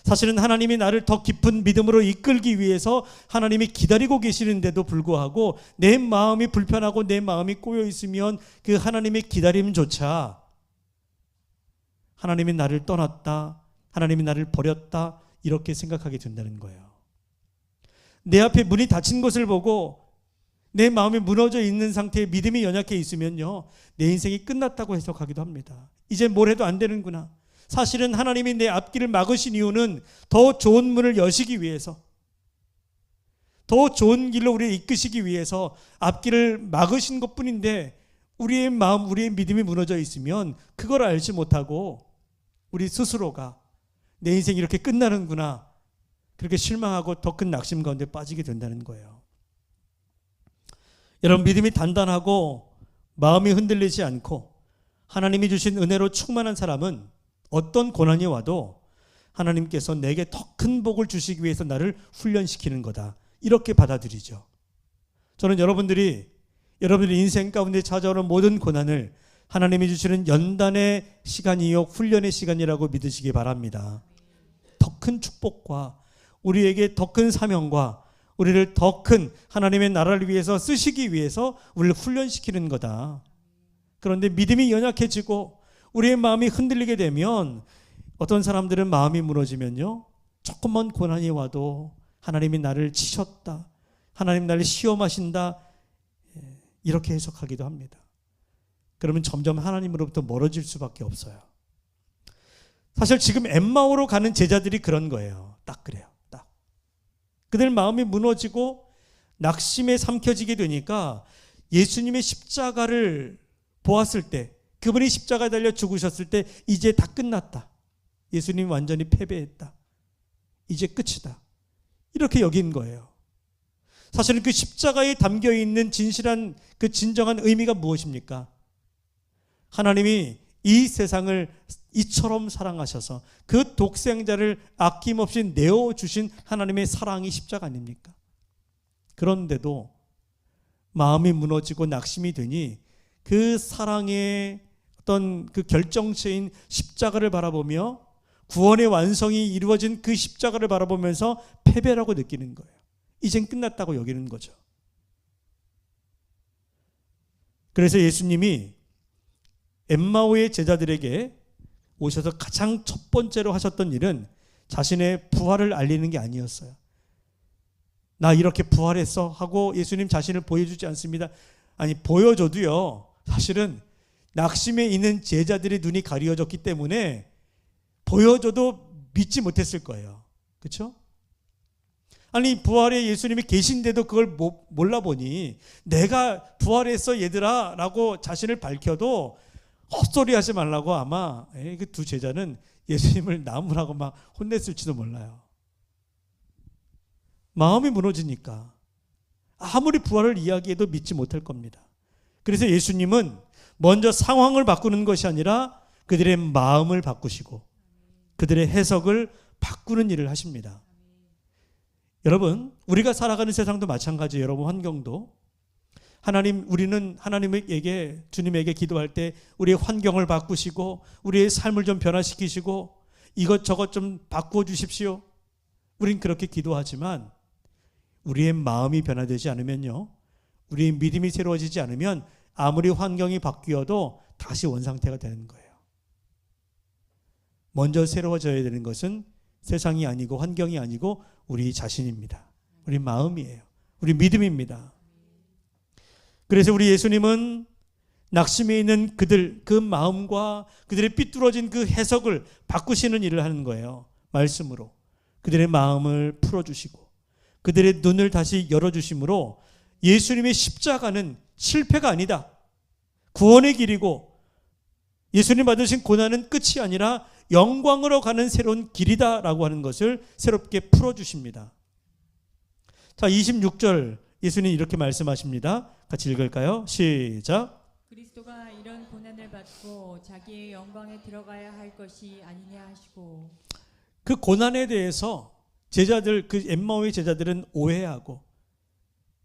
Speaker 1: 사실은 하나님이 나를 더 깊은 믿음으로 이끌기 위해서 하나님이 기다리고 계시는데도 불구하고 내 마음이 불편하고 내 마음이 꼬여 있으면 그 하나님의 기다림조차 하나님이 나를 떠났다, 하나님이 나를 버렸다 이렇게 생각하게 된다는 거예요. 내 앞에 문이 닫힌 것을 보고 내 마음이 무너져 있는 상태에 믿음이 연약해 있으면요, 내 인생이 끝났다고 해석하기도 합니다. 이제 뭘 해도 안 되는구나. 사실은 하나님이 내 앞길을 막으신 이유는 더 좋은 문을 여시기 위해서, 더 좋은 길로 우리를 이끄시기 위해서 앞길을 막으신 것뿐인데 우리의 마음, 우리의 믿음이 무너져 있으면 그걸 알지 못하고 우리 스스로가 내 인생이 이렇게 끝나는구나, 그렇게 실망하고 더 큰 낙심 가운데 빠지게 된다는 거예요. 여러분, 믿음이 단단하고 마음이 흔들리지 않고 하나님이 주신 은혜로 충만한 사람은 어떤 고난이 와도 하나님께서 내게 더 큰 복을 주시기 위해서 나를 훈련시키는 거다, 이렇게 받아들이죠. 저는 여러분들이 인생 가운데 찾아오는 모든 고난을 하나님이 주시는 연단의 시간이요 훈련의 시간이라고 믿으시기 바랍니다. 더 큰 축복과 우리에게 더 큰 사명과 우리를 더 큰 하나님의 나라를 위해서 쓰시기 위해서 우리를 훈련시키는 거다. 그런데 믿음이 연약해지고 우리의 마음이 흔들리게 되면, 어떤 사람들은 마음이 무너지면요, 조금만 고난이 와도 하나님이 나를 치셨다, 하나님 나를 시험하신다, 이렇게 해석하기도 합니다. 그러면 점점 하나님으로부터 멀어질 수밖에 없어요. 사실 지금 엠마오로 가는 제자들이 그런 거예요. 딱 그래요. 딱. 그들 마음이 무너지고 낙심에 삼켜지게 되니까 예수님의 십자가를 보았을 때, 그분이 십자가에 달려 죽으셨을 때 이제 다 끝났다, 예수님이 완전히 패배했다, 이제 끝이다, 이렇게 여긴 거예요. 사실은 그 십자가에 담겨있는 진실한 그 진정한 의미가 무엇입니까? 하나님이 이 세상을 이처럼 사랑하셔서 그 독생자를 아낌없이 내어주신 하나님의 사랑이 십자가 아닙니까? 그런데도 마음이 무너지고 낙심이 되니 그 사랑의 어떤 그 결정체인 십자가를 바라보며, 구원의 완성이 이루어진 그 십자가를 바라보면서 패배라고 느끼는 거예요. 이젠 끝났다고 여기는 거죠. 그래서 예수님이 엠마오의 제자들에게 오셔서 가장 첫 번째로 하셨던 일은 자신의 부활을 알리는 게 아니었어요. 나 이렇게 부활했어 하고 예수님 자신을 보여주지 않습니다. 아니, 보여줘도요, 사실은 낙심에 있는 제자들의 눈이 가려졌기 때문에 보여줘도 믿지 못했을 거예요. 그렇죠? 아니, 부활의 예수님이 계신데도 그걸 몰라보니 내가 부활했어 얘들아 라고 자신을 밝혀도 헛소리 하지 말라고 아마 그 두 제자는 예수님을 나무라고 막 혼냈을지도 몰라요. 마음이 무너지니까 아무리 부활을 이야기해도 믿지 못할 겁니다. 그래서 예수님은 먼저 상황을 바꾸는 것이 아니라 그들의 마음을 바꾸시고 그들의 해석을 바꾸는 일을 하십니다. 여러분, 우리가 살아가는 세상도 마찬가지예요. 여러분, 환경도. 우리는 하나님에게, 주님에게 기도할 때 우리의 환경을 바꾸시고 우리의 삶을 좀 변화시키시고 이것저것 좀 바꾸어 주십시오, 우린 그렇게 기도하지만 우리의 마음이 변화되지 않으면요, 우리의 믿음이 새로워지지 않으면 아무리 환경이 바뀌어도 다시 원상태가 되는 거예요. 먼저 새로워져야 되는 것은 세상이 아니고 환경이 아니고 우리 자신입니다. 우리 마음이에요. 우리 믿음입니다. 그래서 우리 예수님은 낙심에 있는 그들, 그 마음과 그들의 삐뚤어진 그 해석을 바꾸시는 일을 하는 거예요. 말씀으로 그들의 마음을 풀어주시고 그들의 눈을 다시 열어주심으로 예수님의 십자가는 실패가 아니다, 구원의 길이고 예수님 받으신 고난은 끝이 아니라 영광으로 가는 새로운 길이다라고 하는 것을 새롭게 풀어주십니다. 자, 26절 예수님 이렇게 말씀하십니다. 같이 읽을까요? 시작.
Speaker 2: 그리스도가 이런 고난을 받고 자기의 영광에 들어가야 할 것이 아니냐 하시고.
Speaker 1: 그 고난에 대해서 제자들, 그 엠마오의 제자들은 오해하고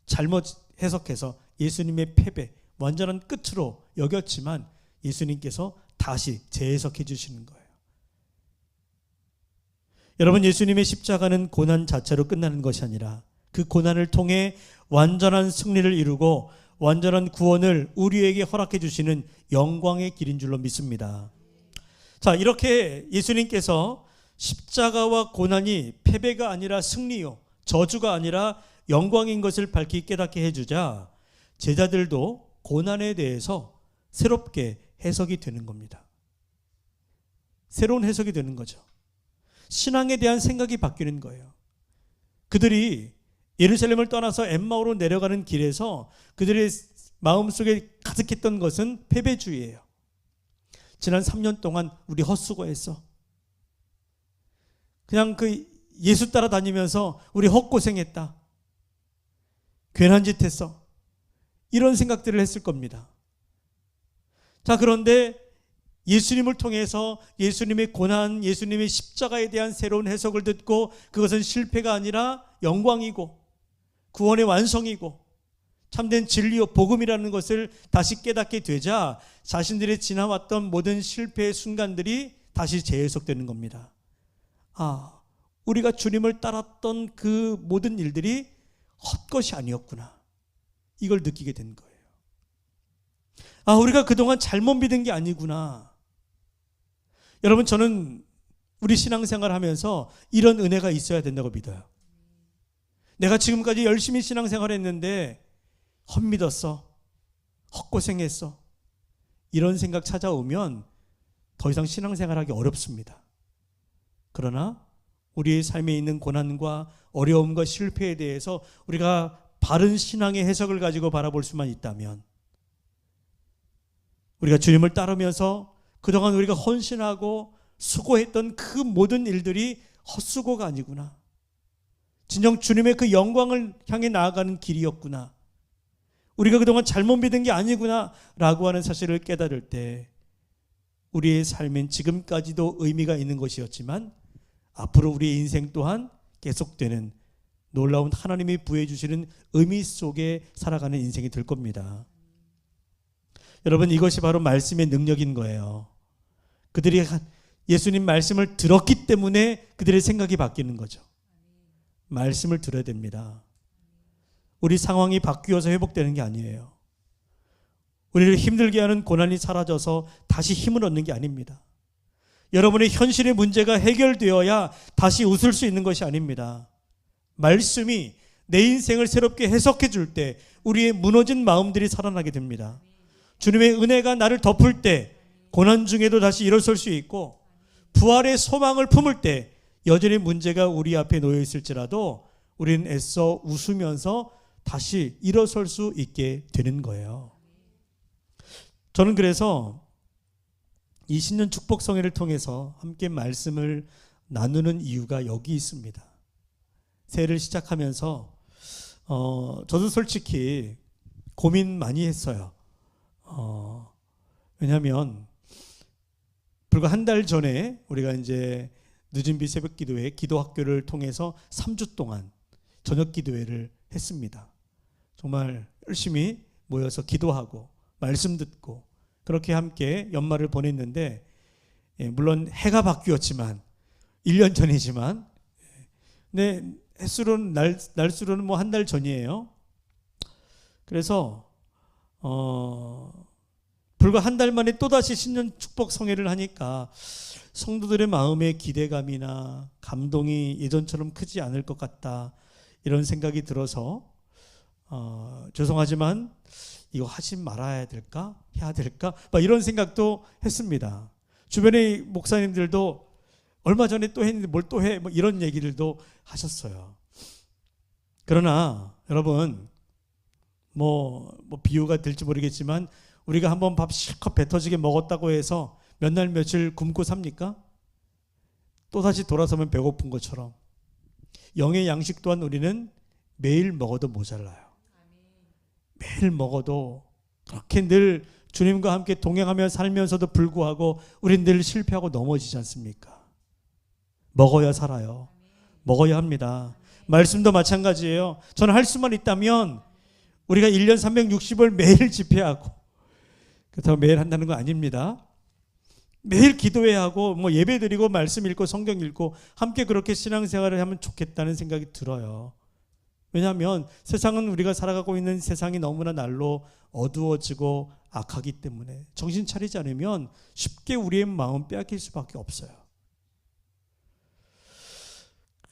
Speaker 1: 잘못 해석해서 예수님의 패배, 완전한 끝으로 여겼지만 예수님께서 다시 재해석해 주시는 거예요. 여러분, 예수님의 십자가는 고난 자체로 끝나는 것이 아니라 그 고난을 통해 완전한 승리를 이루고 완전한 구원을 우리에게 허락해 주시는 영광의 길인 줄로 믿습니다. 자, 이렇게 예수님께서 십자가와 고난이 패배가 아니라 승리요, 저주가 아니라 영광인 것을 밝히 깨닫게 해주자 제자들도 고난에 대해서 새롭게 해석이 되는 겁니다. 새로운 해석이 되는 거죠. 신앙에 대한 생각이 바뀌는 거예요. 그들이 예루살렘을 떠나서 엠마오로 내려가는 길에서 그들의 마음속에 가득했던 것은 패배주의예요. 지난 3년 동안 우리 헛수고했어. 그냥 그 예수 따라다니면서 우리 헛고생했다. 괜한 짓 했어. 이런 생각들을 했을 겁니다. 자, 그런데 예수님을 통해서 예수님의 고난, 예수님의 십자가에 대한 새로운 해석을 듣고 그것은 실패가 아니라 영광이고 구원의 완성이고 참된 진리요 복음이라는 것을 다시 깨닫게 되자 자신들이 지나왔던 모든 실패의 순간들이 다시 재해석되는 겁니다. 아, 우리가 주님을 따랐던 그 모든 일들이 헛것이 아니었구나. 이걸 느끼게 된 거예요. 아, 우리가 그동안 잘못 믿은 게 아니구나. 여러분, 저는 우리 신앙생활 하면서 이런 은혜가 있어야 된다고 믿어요. 내가 지금까지 열심히 신앙생활 했는데 헛믿었어. 헛고생했어. 이런 생각 찾아오면 더 이상 신앙생활하기 어렵습니다. 그러나 우리의 삶에 있는 고난과 어려움과 실패에 대해서 우리가 바른 신앙의 해석을 가지고 바라볼 수만 있다면 우리가 주님을 따르면서 그동안 우리가 헌신하고 수고했던 그 모든 일들이 헛수고가 아니구나. 진정 주님의 그 영광을 향해 나아가는 길이었구나. 우리가 그동안 잘못 믿은 게 아니구나 라고 하는 사실을 깨달을 때 우리의 삶은 지금까지도 의미가 있는 것이었지만 앞으로 우리의 인생 또한 계속되는 놀라운 하나님이 부여해 주시는 의미 속에 살아가는 인생이 될 겁니다. 여러분, 이것이 바로 말씀의 능력인 거예요. 그들이 예수님 말씀을 들었기 때문에 그들의 생각이 바뀌는 거죠. 말씀을 들어야 됩니다. 우리 상황이 바뀌어서 회복되는 게 아니에요. 우리를 힘들게 하는 고난이 사라져서 다시 힘을 얻는 게 아닙니다. 여러분의 현실의 문제가 해결되어야 다시 웃을 수 있는 것이 아닙니다. 말씀이 내 인생을 새롭게 해석해 줄 때 우리의 무너진 마음들이 살아나게 됩니다. 주님의 은혜가 나를 덮을 때 고난 중에도 다시 일어설 수 있고 부활의 소망을 품을 때 여전히 문제가 우리 앞에 놓여 있을지라도 우리는 애써 웃으면서 다시 일어설 수 있게 되는 거예요. 저는 그래서 이 신년 축복성회를 통해서 함께 말씀을 나누는 이유가 여기 있습니다. 새해를 시작하면서 저도 솔직히 고민 많이 했어요. 왜냐하면 불과 한 달 전에 우리가 이제 늦은비 새벽 기도회 기도학교를 통해서 3주 동안 저녁 기도회를 했습니다. 정말 열심히 모여서 기도하고 말씀 듣고 그렇게 함께 연말을 보냈는데 물론 해가 바뀌었지만 1년 전이지만 근데 횟수로는 날수로는 뭐 한 달 전이에요. 그래서 불과 한 달 만에 또다시 신년 축복 성회를 하니까 성도들의 마음의 기대감이나 감동이 예전처럼 크지 않을 것 같다 이런 생각이 들어서 죄송하지만 이거 하지 말아야 될까? 해야 될까? 막 이런 생각도 했습니다. 주변의 목사님들도 얼마 전에 또 했는데 뭘 또 해? 뭐 이런 얘기들도 하셨어요. 그러나 여러분 뭐 비유가 될지 모르겠지만 우리가 한번 밥 실컷 배 터지게 먹었다고 해서 몇 날 며칠 굶고 삽니까? 또다시 돌아서면 배고픈 것처럼 영의 양식 또한 우리는 매일 먹어도 모자라요. 매일 먹어도 그렇게 늘 주님과 함께 동행하며 살면서도 불구하고 우리는 늘 실패하고 넘어지지 않습니까? 먹어야 살아요. 먹어야 합니다. 말씀도 마찬가지예요. 저는 할 수만 있다면 우리가 1년 360을 매일 집회하고, 그렇다고 매일 한다는 거 아닙니다. 매일 기도해야 하고 뭐 예배 드리고 말씀 읽고 성경 읽고 함께 그렇게 신앙생활을 하면 좋겠다는 생각이 들어요. 왜냐하면 세상은, 우리가 살아가고 있는 세상이 너무나 날로 어두워지고 악하기 때문에 정신 차리지 않으면 쉽게 우리의 마음 빼앗길 수밖에 없어요.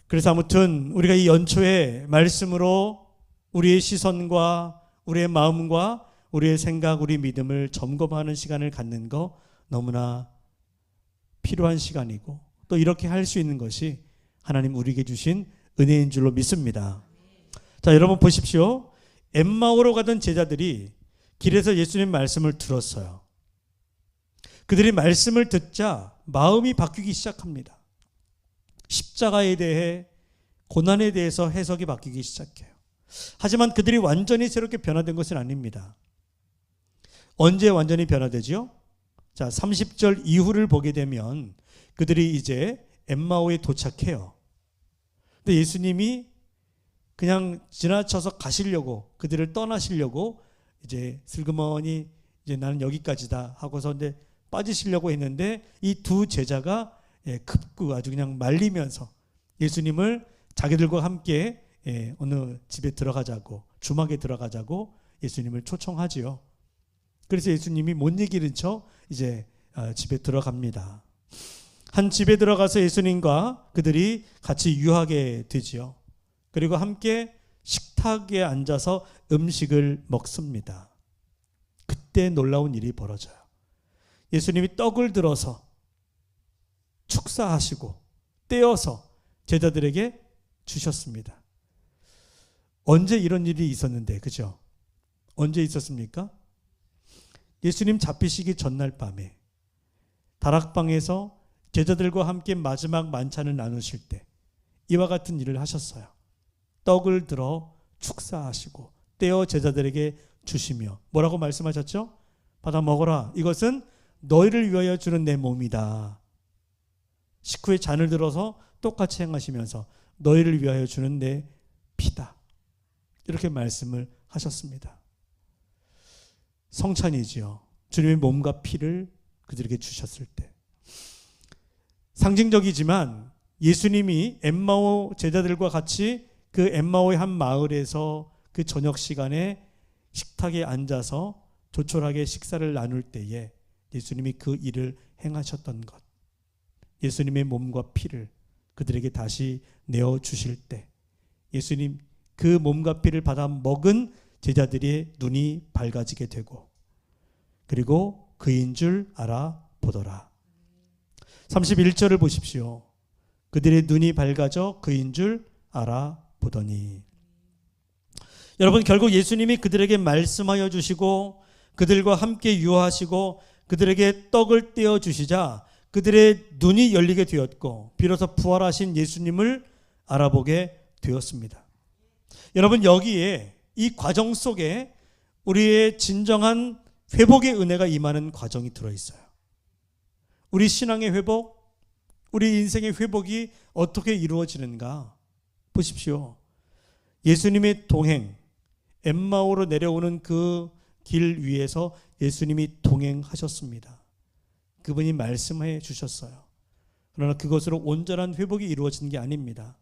Speaker 1: 그래서 아무튼 우리가 이 연초에 말씀으로 우리의 시선과 우리의 마음과 우리의 생각, 우리 믿음을 점검하는 시간을 갖는 거 너무나 필요한 시간이고, 또 이렇게 할 수 있는 것이 하나님 우리에게 주신 은혜인 줄로 믿습니다. 자, 여러분 보십시오. 엠마오로 가던 제자들이 길에서 예수님 말씀을 들었어요. 그들이 말씀을 듣자 마음이 바뀌기 시작합니다. 십자가에 대해, 고난에 대해서 해석이 바뀌기 시작해요. 하지만 그들이 완전히 새롭게 변화된 것은 아닙니다. 언제 완전히 변화되죠? 자, 30절 이후를 보게 되면 그들이 이제 엠마오에 도착해요. 근데 예수님이 그냥 지나쳐서 가시려고, 그들을 떠나시려고 이제 슬그머니 이제 나는 여기까지다 하고서 이제 빠지시려고 했는데, 이 두 제자가 급구 아주 그냥 말리면서 예수님을 자기들과 함께 어느 집에 들어가자고, 주막에 들어가자고 예수님을 초청하지요. 그래서 예수님이 못 이기는 척 이제 집에 들어갑니다. 한 집에 들어가서 예수님과 그들이 같이 유하게 되지요. 그리고 함께 식탁에 앉아서 음식을 먹습니다. 그때 놀라운 일이 벌어져요. 예수님이 떡을 들어서 축사하시고 떼어서 제자들에게 주셨습니다. 언제 이런 일이 있었는데, 그죠? 언제 있었습니까? 예수님 잡히시기 전날 밤에 다락방에서 제자들과 함께 마지막 만찬을 나누실 때 이와 같은 일을 하셨어요. 떡을 들어 축사하시고 떼어 제자들에게 주시며 뭐라고 말씀하셨죠? 받아 먹어라. 이것은 너희를 위하여 주는 내 몸이다. 식후에 잔을 들어서 똑같이 행하시면서 너희를 위하여 주는 내 피다. 이렇게 말씀을 하셨습니다. 성찬이지요. 주님의 몸과 피를 그들에게 주셨을 때. 상징적이지만 예수님이 엠마오 제자들과 같이 그 엠마오의 한 마을에서 그 저녁 시간에 식탁에 앉아서 조촐하게 식사를 나눌 때에 예수님이 그 일을 행하셨던 것, 예수님의 몸과 피를 그들에게 다시 내어주실 때 예수님 그 몸과 피를 받아 먹은 제자들의 눈이 밝아지게 되고, 그리고 그인 줄 알아보더라. 31절을 보십시오. 그들의 눈이 밝아져 그인 줄 알아보더니. 여러분, 결국 예수님이 그들에게 말씀하여 주시고 그들과 함께 유하시고 그들에게 떡을 떼어 주시자 그들의 눈이 열리게 되었고 비로소 부활하신 예수님을 알아보게 되었습니다. 여러분, 여기에 이 과정 속에 우리의 진정한 회복의 은혜가 임하는 과정이 들어있어요. 우리 신앙의 회복, 우리 인생의 회복이 어떻게 이루어지는가 보십시오. 예수님의 동행, 엠마오로 내려오는 그 길 위에서 예수님이 동행하셨습니다. 그분이 말씀해 주셨어요. 그러나 그것으로 온전한 회복이 이루어진 게 아닙니다.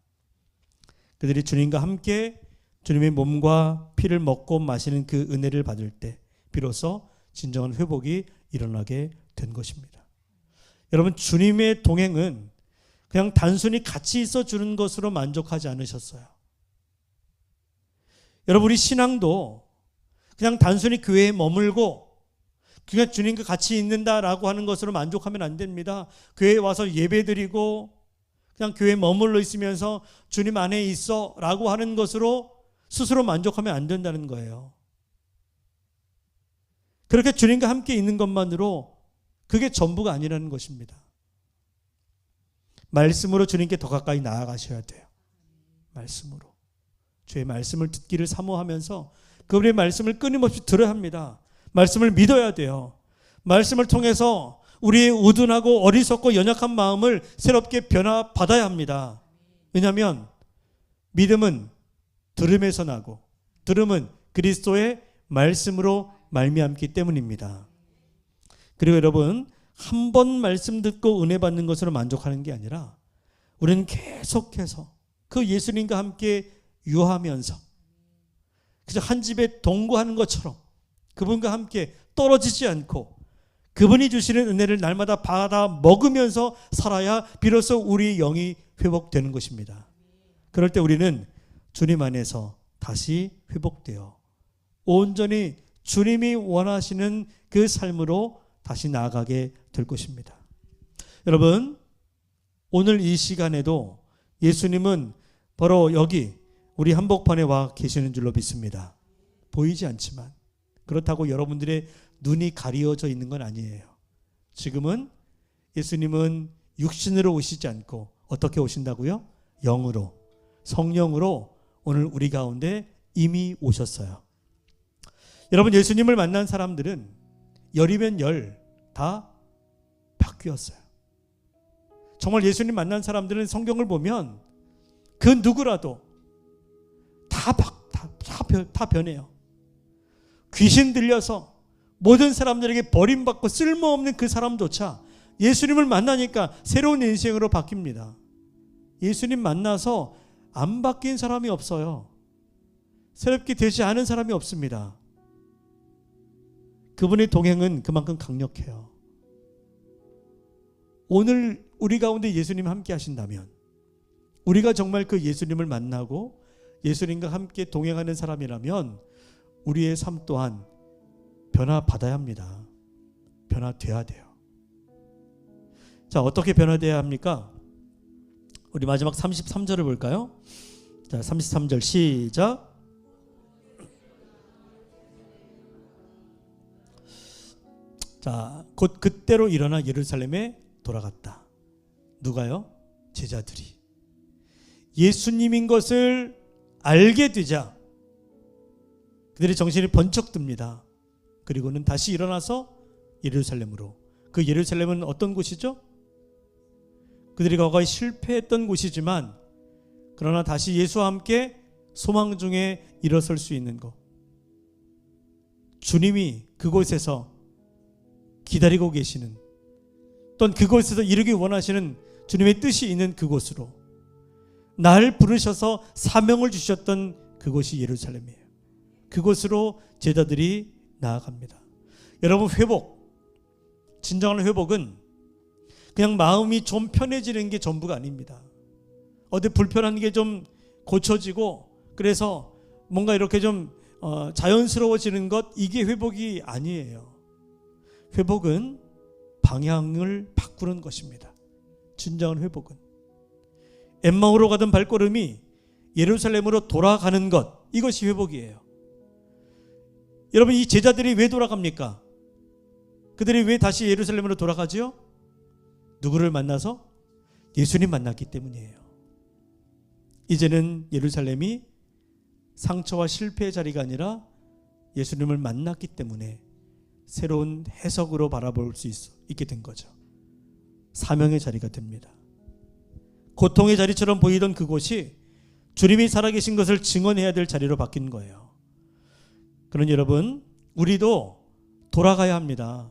Speaker 1: 그들이 주님과 함께 주님의 몸과 피를 먹고 마시는 그 은혜를 받을 때 비로소 진정한 회복이 일어나게 된 것입니다. 여러분, 주님의 동행은 그냥 단순히 같이 있어 주는 것으로 만족하지 않으셨어요. 여러분, 우리 신앙도 그냥 단순히 교회에 머물고 그냥 주님과 같이 있는다라고 하는 것으로 만족하면 안 됩니다. 교회에 와서 예배드리고 그냥 교회에 머물러 있으면서 주님 안에 있어 라고 하는 것으로 스스로 만족하면 안 된다는 거예요. 그렇게 주님과 함께 있는 것만으로 그게 전부가 아니라는 것입니다. 말씀으로 주님께 더 가까이 나아가셔야 돼요. 말씀으로. 주의 말씀을 듣기를 사모하면서 그분의 말씀을 끊임없이 들어야 합니다. 말씀을 믿어야 돼요. 말씀을 통해서 우리의 우둔하고 어리석고 연약한 마음을 새롭게 변화받아야 합니다. 왜냐하면 믿음은 들음에서 나고 들음은 그리스도의 말씀으로 말미암기 때문입니다. 그리고 여러분, 한 번 말씀 듣고 은혜 받는 것으로 만족하는 게 아니라 우리는 계속해서 그 예수님과 함께 유하면서 그저 한 집에 동거하는 것처럼 그분과 함께 떨어지지 않고 그분이 주시는 은혜를 날마다 받아 먹으면서 살아야 비로소 우리 영이 회복되는 것입니다. 그럴 때 우리는 주님 안에서 다시 회복되어 온전히 주님이 원하시는 그 삶으로 다시 나아가게 될 것입니다. 여러분, 오늘 이 시간에도 예수님은 바로 여기 우리 한복판에 와 계시는 줄로 믿습니다. 보이지 않지만 그렇다고 여러분들의 눈이 가려져 있는 건 아니에요. 지금은 예수님은 육신으로 오시지 않고 어떻게 오신다고요? 영으로, 성령으로 오늘 우리 가운데 이미 오셨어요. 여러분, 예수님을 만난 사람들은 열이면 열 다 바뀌었어요. 정말 예수님 만난 사람들은 성경을 보면 그 누구라도 다 변해요. 귀신 들려서 모든 사람들에게 버림받고 쓸모없는 그 사람조차 예수님을 만나니까 새로운 인생으로 바뀝니다. 예수님 만나서 안 바뀐 사람이 없어요. 새롭게 되지 않은 사람이 없습니다. 그분의 동행은 그만큼 강력해요. 오늘 우리 가운데 예수님 함께 하신다면 우리가 정말 그 예수님을 만나고 예수님과 함께 동행하는 사람이라면 우리의 삶 또한 변화받아야 합니다. 변화돼야 돼요. 자, 어떻게 변화돼야 합니까? 우리 마지막 33절을 볼까요? 자, 33절 시작. 자, 곧 그때로 일어나 예루살렘에 돌아갔다. 누가요? 제자들이. 예수님인 것을 알게 되자 그들의 정신이 번쩍 듭니다. 그리고는 다시 일어나서 예루살렘으로. 그 예루살렘은 어떤 곳이죠? 그들이 과거에 실패했던 곳이지만 그러나 다시 예수와 함께 소망 중에 일어설 수 있는 것. 주님이 그곳에서 기다리고 계시는 또는 그곳에서 이루기 원하시는 주님의 뜻이 있는 그곳으로 날 부르셔서 사명을 주셨던 그곳이 예루살렘이에요. 그곳으로 제자들이 나아갑니다. 여러분, 회복, 진정한 회복은 그냥 마음이 좀 편해지는 게 전부가 아닙니다. 어디 불편한 게 좀 고쳐지고 그래서 뭔가 이렇게 좀 자연스러워지는 것, 이게 회복이 아니에요. 회복은 방향을 바꾸는 것입니다. 진정한 회복은 엠마오로 가던 발걸음이 예루살렘으로 돌아가는 것, 이것이 회복이에요. 여러분, 이 제자들이 왜 돌아갑니까? 그들이 왜 다시 예루살렘으로 돌아가지요? 누구를 만나서? 예수님 만났기 때문이에요. 이제는 예루살렘이 상처와 실패의 자리가 아니라 예수님을 만났기 때문에 새로운 해석으로 바라볼 수 있게 된 거죠. 사명의 자리가 됩니다. 고통의 자리처럼 보이던 그곳이 주님이 살아계신 것을 증언해야 될 자리로 바뀐 거예요. 그러니 여러분, 우리도 돌아가야 합니다.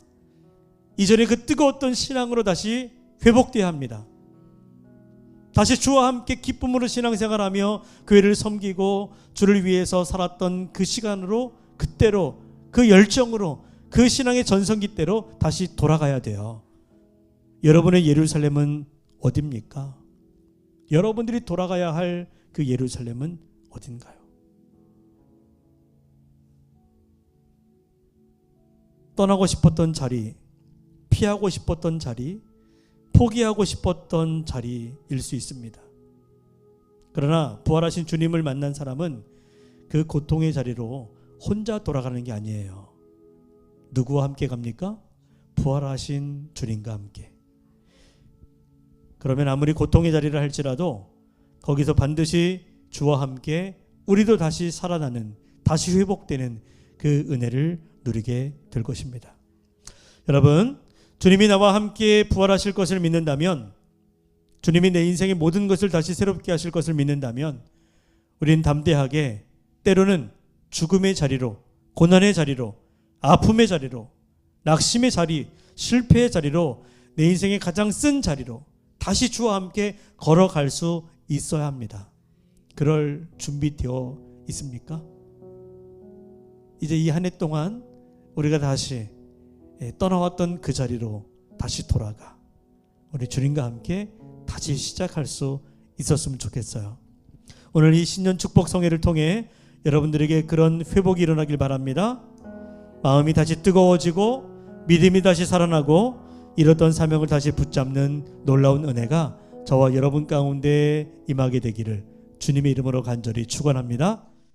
Speaker 1: 이전에 그 뜨거웠던 신앙으로 다시 회복돼야 합니다. 다시 주와 함께 기쁨으로 신앙생활하며 교회를 섬기고 주를 위해서 살았던 그 시간으로, 그때로, 그 열정으로, 그 신앙의 전성기대로 다시 돌아가야 돼요. 여러분의 예루살렘은 어디입니까? 여러분들이 돌아가야 할 그 예루살렘은 어딘가요? 떠나고 싶었던 자리, 피하고 싶었던 자리, 포기하고 싶었던 자리일 수 있습니다. 그러나 부활하신 주님을 만난 사람은 그 고통의 자리로 혼자 돌아가는 게 아니에요. 누구와 함께 갑니까? 부활하신 주님과 함께. 그러면 아무리 고통의 자리를 할지라도 거기서 반드시 주와 함께 우리도 다시 살아나는, 다시 회복되는 그 은혜를 누리게 될 것입니다. 여러분, 주님이 나와 함께 부활하실 것을 믿는다면, 주님이 내 인생의 모든 것을 다시 새롭게 하실 것을 믿는다면, 우린 담대하게 때로는 죽음의 자리로, 고난의 자리로, 아픔의 자리로, 낙심의 자리, 실패의 자리로, 내 인생의 가장 쓴 자리로 다시 주와 함께 걸어갈 수 있어야 합니다. 그럴 준비되어 있습니까? 이제 이 한 해 동안 우리가 다시 떠나왔던 그 자리로 다시 돌아가 우리 주님과 함께 다시 시작할 수 있었으면 좋겠어요. 오늘 이 신년 축복 성회를 통해 여러분들에게 그런 회복이 일어나길 바랍니다. 마음이 다시 뜨거워지고 믿음이 다시 살아나고 잃었던 사명을 다시 붙잡는 놀라운 은혜가 저와 여러분 가운데 임하게 되기를 주님의 이름으로 간절히 축원합니다.